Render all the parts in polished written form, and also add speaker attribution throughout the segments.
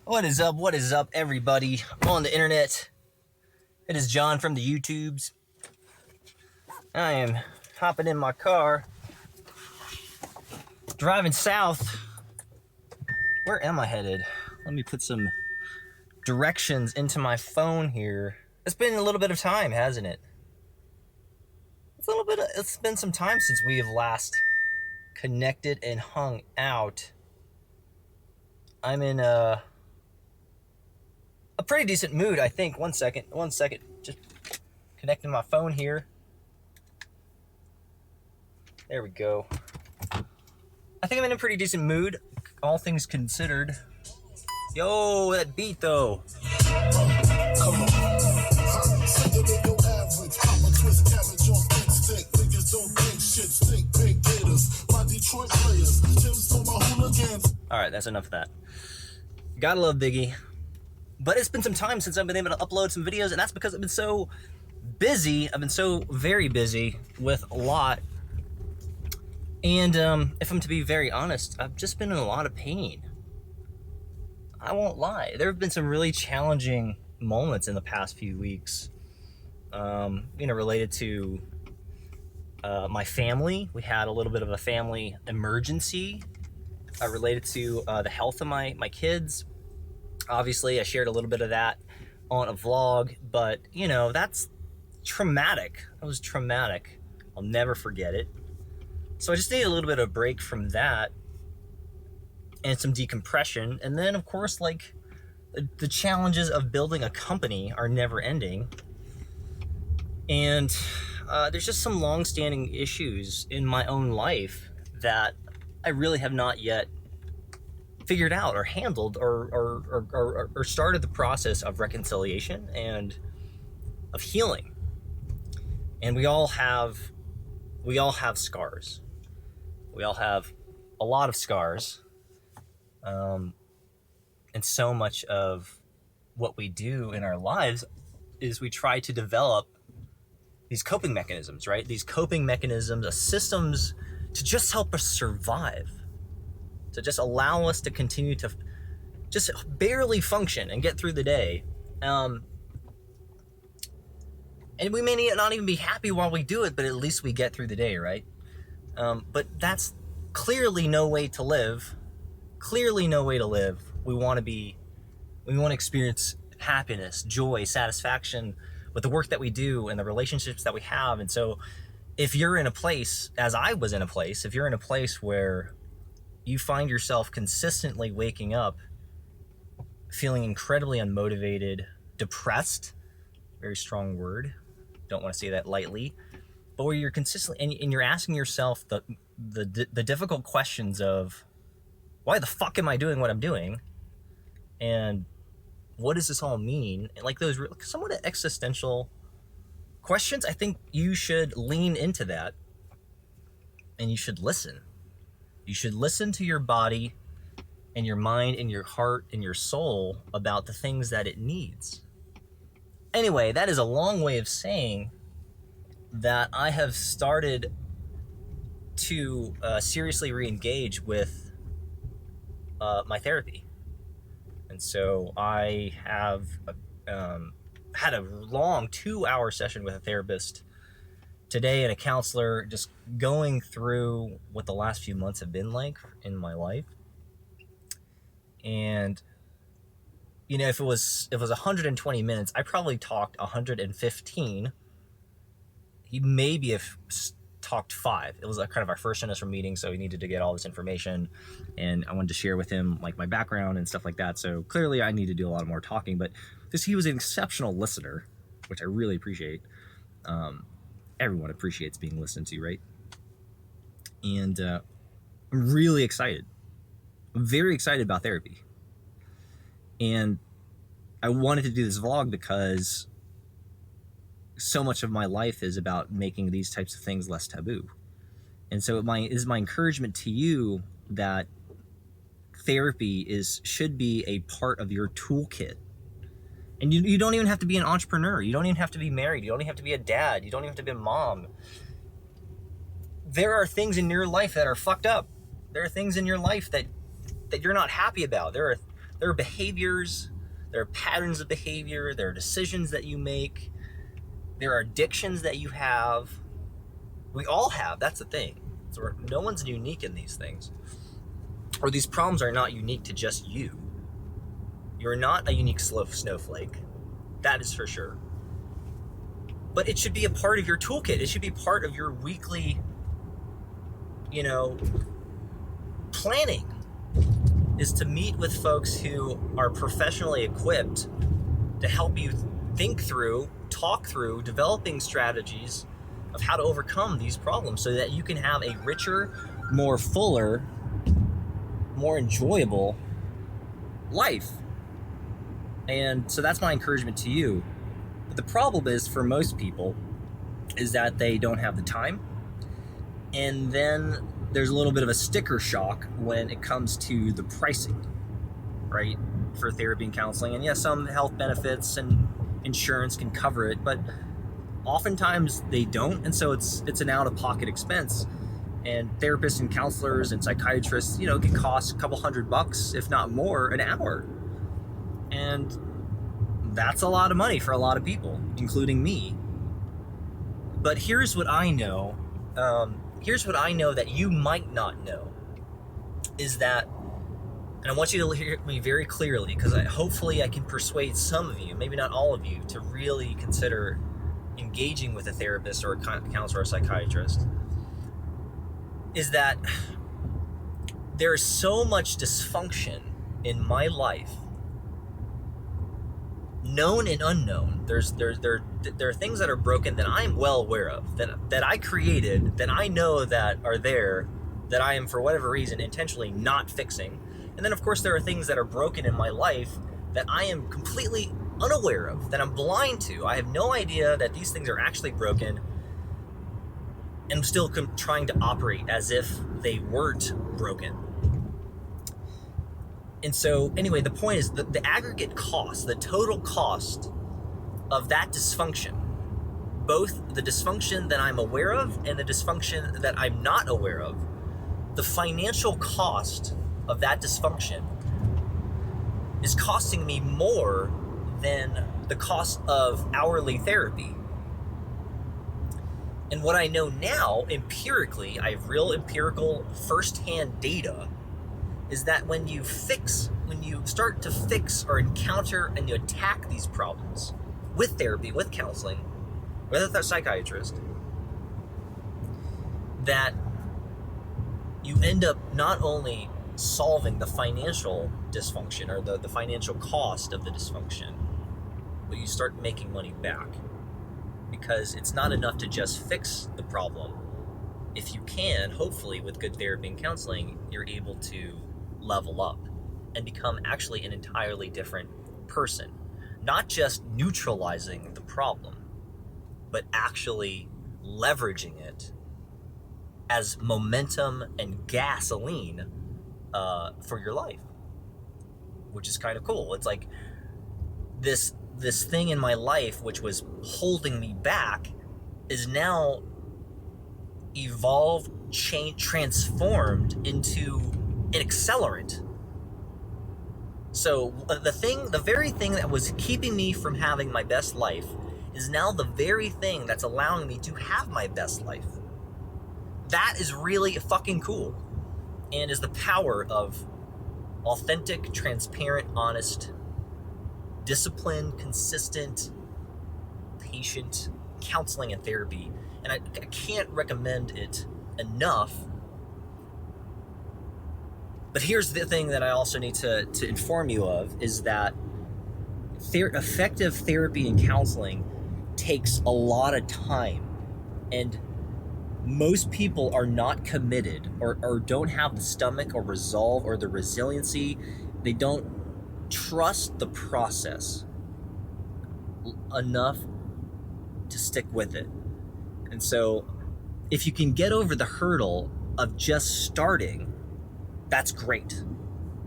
Speaker 1: What is up? What is up, everybody on the internet? It is John from the YouTubes. I am hopping in my car, driving south. Where am I headed? Let me put some directions into my phone here. It's been a little bit of time, hasn't it? It's been some time since we have last connected and hung out. I'm in a pretty decent mood, I think. One second. Just connecting my phone here. There we go. I think I'm in a pretty decent mood, all things considered. Yo, that beat though. Come on. All right, that's enough of that. Gotta love Biggie. But it's been some time since I've been able to upload some videos, and that's because I've been so busy. I've been so very busy with a lot. And if I'm to be very honest, I've just been in a lot of pain. I won't lie. There have been some really challenging moments in the past few weeks, related to my family. We had a little bit of a family emergency related to the health of my kids. Obviously, I shared a little bit of that on a vlog, but, that's traumatic. That was traumatic. I'll never forget it. So I just needed a little bit of a break from that and some decompression. And then, of course, the challenges of building a company are never ending. And there's just some long-standing issues in my own life that I really have not yet figured out or handled or started the process of reconciliation and of healing. And we all have scars. We all have a lot of scars. And so much of what we do in our lives is we try to develop these coping mechanisms, right? These coping mechanisms, systems to just help us survive, to just allow us to continue to just barely function and get through the day. And we may not even be happy while we do it, but at least we get through the day, right? But that's clearly no way to live. Clearly no way to live. We want to experience happiness, joy, satisfaction with the work that we do and the relationships that we have. And so if you're in a place, as I was in a place, if you're in a place where you find yourself consistently waking up feeling incredibly unmotivated, depressed, very strong word, don't want to say that lightly, but where you're consistently, and you're asking yourself the difficult questions of, why the fuck am I doing what I'm doing? And what does this all mean? And those somewhat existential questions, I think you should lean into that and you should listen. You should listen to your body and your mind and your heart and your soul about the things that it needs. Anyway, that is a long way of saying that I have started to seriously re-engage with my therapy. And so I have had a long 2-hour session with a therapist today and a counselor, just going through what the last few months have been like in my life. And if it was 120 minutes, I probably talked 115. He maybe have talked 5. It was kind of our first initial meeting, so he needed to get all this information, and I wanted to share with him my background and stuff like that. So clearly I need to do a lot more talking, but he was an exceptional listener, which I really appreciate. Everyone appreciates being listened to, right? And I'm really excited. I'm very excited about therapy. And I wanted to do this vlog because so much of my life is about making these types of things less taboo. And so it is my encouragement to you that therapy should be a part of your toolkit. And you don't even have to be an entrepreneur. You don't even have to be married. You don't even have to be a dad. You don't even have to be a mom. There are things in your life that are fucked up. There are things in your life that you're not happy about. There There are behaviors, there are patterns of behavior, there are decisions that you make, there are addictions that you have. We all have, that's the thing. So no one's unique in these things. Or these problems are not unique to just you. You're not a unique snowflake. That is for sure. But it should be a part of your toolkit. It should be part of your weekly, planning, is to meet with folks who are professionally equipped to help you think through, talk through, developing strategies of how to overcome these problems so that you can have a richer, more fuller, more enjoyable life. And so that's my encouragement to you. But the problem is, for most people, is that they don't have the time. And then there's a little bit of a sticker shock when it comes to the pricing, right, for therapy and counseling. And yes, some health benefits and insurance can cover it, but oftentimes they don't. And so it's an out-of-pocket expense. And therapists and counselors and psychiatrists, can cost a couple $100, if not more, an hour. And that's a lot of money for a lot of people, including me. But here's what I know. Here's what I know that you might not know, is that, and I want you to hear me very clearly, because hopefully I can persuade some of you, maybe not all of you, to really consider engaging with a therapist or a counselor or a psychiatrist, is that there is so much dysfunction in my life, known and unknown. There are things that are broken that I'm well aware of, that I created, that I know that are there, that I am, for whatever reason, intentionally not fixing. And then, of course, there are things that are broken in my life that I am completely unaware of, that I'm blind to. I have no idea that these things are actually broken, and I'm still trying to operate as if they weren't broken. And so, anyway, the point is that the aggregate cost, the total cost of that dysfunction, both the dysfunction that I'm aware of and the dysfunction that I'm not aware of, the financial cost of that dysfunction is costing me more than the cost of hourly therapy. And what I know now, empirically, I have real empirical first-hand data, is that when you start to fix or encounter and you attack these problems with therapy, with counseling, with a psychiatrist, that you end up not only solving the financial dysfunction or the financial cost of the dysfunction, but you start making money back. Because it's not enough to just fix the problem. If you can, hopefully with good therapy and counseling, you're able to level up and become actually an entirely different person. Not just neutralizing the problem, but actually leveraging it as momentum and gasoline for your life, which is kind of cool. It's like this thing in my life which was holding me back is now evolved, changed, transformed into an accelerant. So the very thing that was keeping me from having my best life is now the very thing that's allowing me to have my best life. That is really fucking cool, and is the power of authentic, transparent, honest, disciplined, consistent, patient counseling and therapy. And I can't recommend it enough. But here's the thing that I also need to inform you of, is that effective therapy and counseling takes a lot of time. And most people are not committed or don't have the stomach or resolve or the resiliency. They don't trust the process enough to stick with it. And so if you can get over the hurdle of just starting, that's great.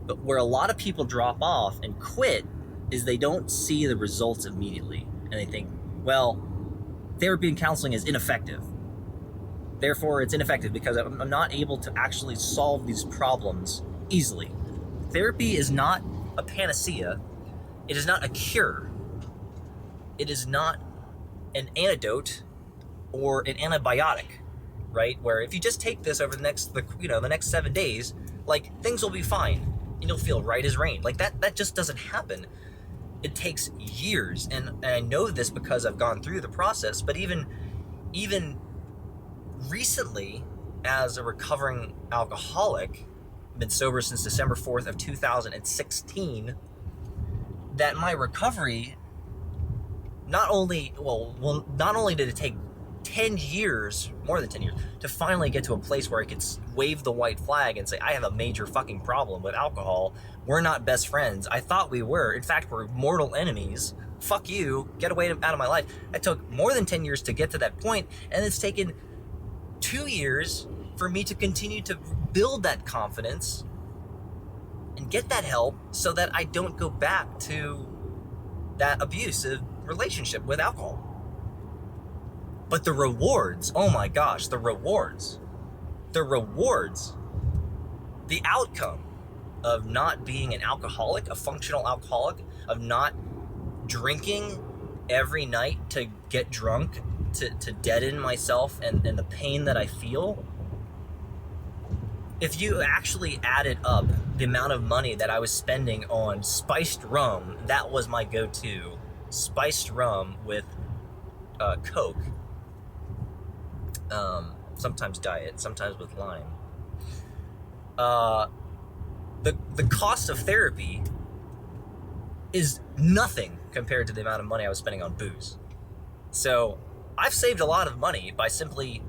Speaker 1: But where a lot of people drop off and quit is they don't see the results immediately. And they think, well, therapy and counseling is ineffective. Therefore, it's ineffective because I'm not able to actually solve these problems easily. Therapy is not a panacea. It is not a cure. It is not an antidote or an antibiotic, right? Where if you just take this over the next 7 days, like, things will be fine and you'll feel right as rain. Like, that just doesn't happen. It takes years, and I know this because I've gone through the process. But even recently, as a recovering alcoholic, I've been sober since December 4th of 2016, that my recovery, not only did it take 10 years, more than 10 years, to finally get to a place where I could wave the white flag and say, I have a major fucking problem with alcohol. We're not best friends. I thought we were. In fact, we're mortal enemies. Fuck you. Get away out of my life. It took more than 10 years to get to that point, and it's taken 2 years for me to continue to build that confidence and get that help so that I don't go back to that abusive relationship with alcohol. But the rewards, oh my gosh, the rewards, the outcome of not being an alcoholic, a functional alcoholic, of not drinking every night to get drunk, to deaden myself and the pain that I feel. If you actually added up the amount of money that I was spending on spiced rum, that was my go-to. Spiced rum with Coke. Sometimes diet, sometimes with lime. The cost of therapy is nothing compared to the amount of money I was spending on booze. So I've saved a lot of money by simply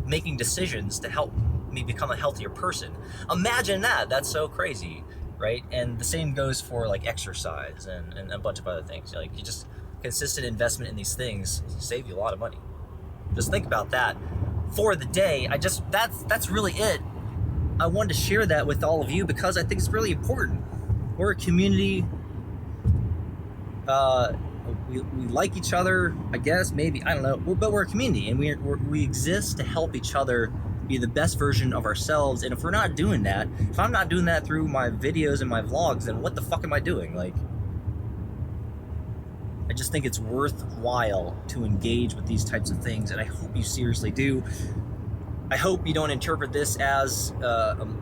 Speaker 1: making decisions to help me become a healthier person. Imagine that. That's so crazy, right? And the same goes for like exercise and a bunch of other things. Like, you just consistent investment in these things save you a lot of money. Just think about that for the day. That's really it. I wanted to share that with all of you because I think it's really important. We're a community. We like each other, I guess, maybe, I don't know, but we're a community, and we exist to help each other be the best version of ourselves. And if we're not doing that, if I'm not doing that through my videos and my vlogs, then what the fuck am I doing? Like, I just think it's worthwhile to engage with these types of things, and I hope you seriously do. I hope you don't interpret this as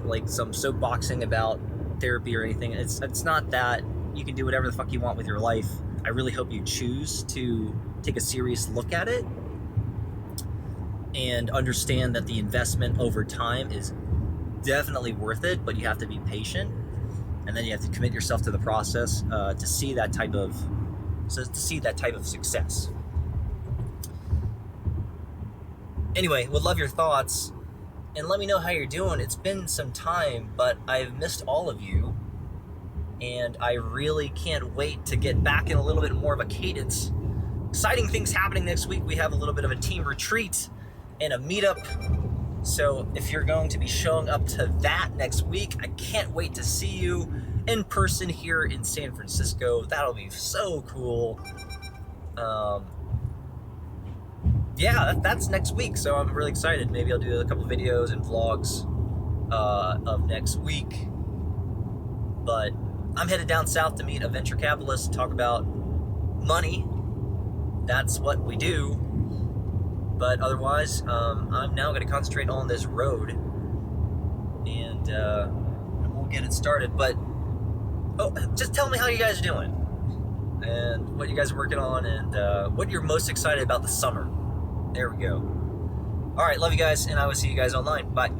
Speaker 1: like some soapboxing about therapy or anything. It's not that. You can do whatever the fuck you want with your life. I really hope you choose to take a serious look at it and understand that the investment over time is definitely worth it, but you have to be patient, and then you have to commit yourself to the process to see that type of success. Anyway, would love your thoughts, and let me know how you're doing. It's been some time, but I've missed all of you, and I really can't wait to get back in a little bit more of a cadence. Exciting things happening next week. We have a little bit of a team retreat and a meetup. So if you're going to be showing up to that next week, I can't wait to see you in person here in San Francisco. That'll be so cool. Yeah, that's next week, so I'm really excited. Maybe I'll do a couple videos and vlogs of next week. But I'm headed down south to meet a venture capitalist, talk about money. That's what we do. But otherwise, I'm now going to concentrate on this road, and we'll get it started. But just tell me how you guys are doing, and what you guys are working on, and what you're most excited about the summer. There we go. All right, love you guys, and I will see you guys online. Bye.